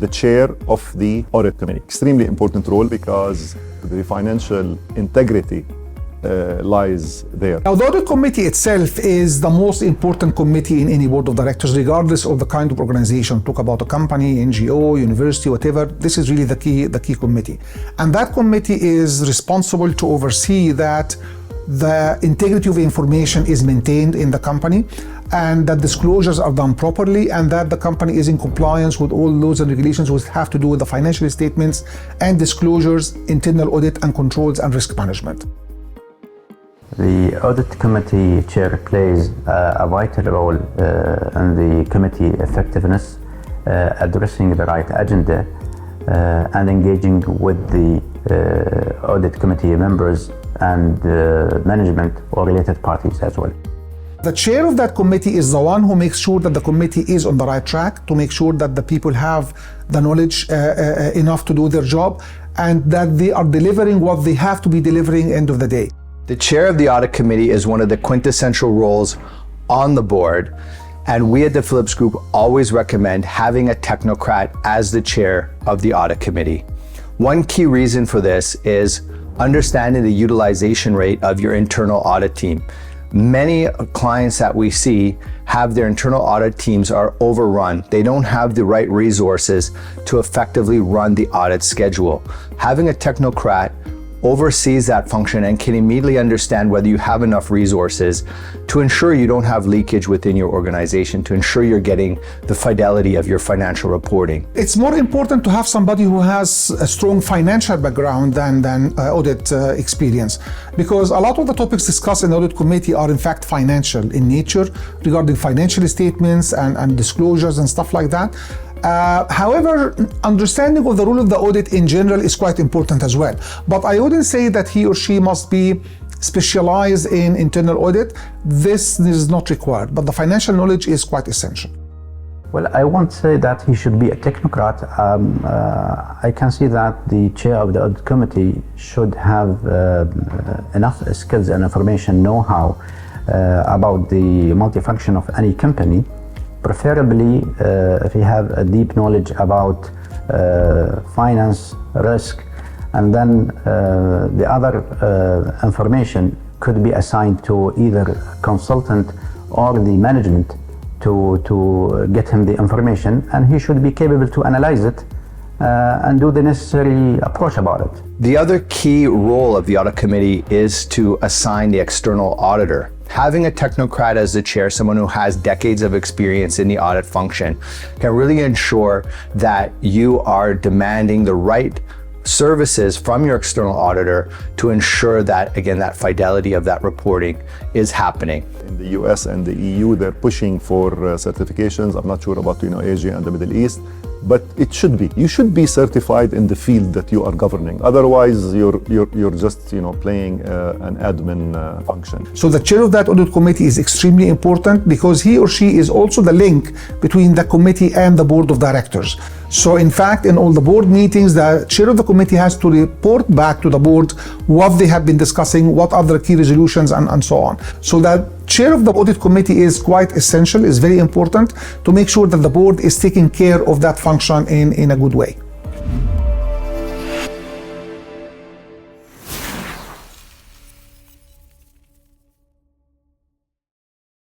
the chair of the audit committee. Extremely important role because the financial integrity lies there. Now, the audit committee itself is the most important committee in any board of directors, regardless of the kind of organization. Talk about a company, NGO, university, whatever. This is really the key committee. And that committee is responsible to oversee that the integrity of information is maintained in the company, and that disclosures are done properly, and that the company is in compliance with all laws and regulations which have to do with the financial statements and disclosures, internal audit and controls and risk management. The Audit Committee Chair plays a vital role in the committee effectiveness, addressing the right agenda and engaging with the Audit Committee members and management or related parties as well. The chair of that committee is the one who makes sure that the committee is on the right track, to make sure that the people have the knowledge enough to do their job, and that they are delivering what they have to be delivering end of the day. The chair of the audit committee is one of the quintessential roles on the board, and we at the Phillips Group always recommend having a technocrat as the chair of the audit committee. One key reason for this is understanding the utilization rate of your internal audit team. Many clients that we see have their internal audit teams are overrun. They don't have the right resources to effectively run the audit schedule. Having a technocrat oversees that function and can immediately understand whether you have enough resources to ensure you don't have leakage within your organization, to ensure you're getting the fidelity of your financial reporting. It's more important to have somebody who has a strong financial background than audit experience, because a lot of the topics discussed in the audit committee are in fact financial in nature, regarding financial statements and disclosures and stuff like that. However, understanding of the role of the audit in general is quite important as well. But I wouldn't say that he or she must be specialized in internal audit. This is not required, but the financial knowledge is quite essential. Well, I won't say that he should be a technocrat. I can see that the chair of the audit committee should have enough skills and information, know-how about the multifunction of any company. Preferably, if you have a deep knowledge about finance, risk, and then the other information could be assigned to either consultant or the management to get him the information, and he should be capable to analyze it and do the necessary approach about it. The other key role of the audit committee is to assign the external auditor. Having a technocrat as the chair, someone who has decades of experience in the audit function, can really ensure that you are demanding the right services from your external auditor to ensure that, again, that fidelity of that reporting is happening. In the US and the EU, they're pushing for certifications. I'm not sure about Asia and the Middle East, but it should be. You should be certified in the field that you are governing. Otherwise, you're just playing an admin function. So the chair of that audit committee is extremely important, because he or she is also the link between the committee and the board of directors. So in fact, in all the board meetings, the chair of the committee has to report back to the board what they have been discussing, what are the key resolutions, and so on. So that chair of the audit committee is quite essential, is very important to make sure that the board is taking care of that function in a good way.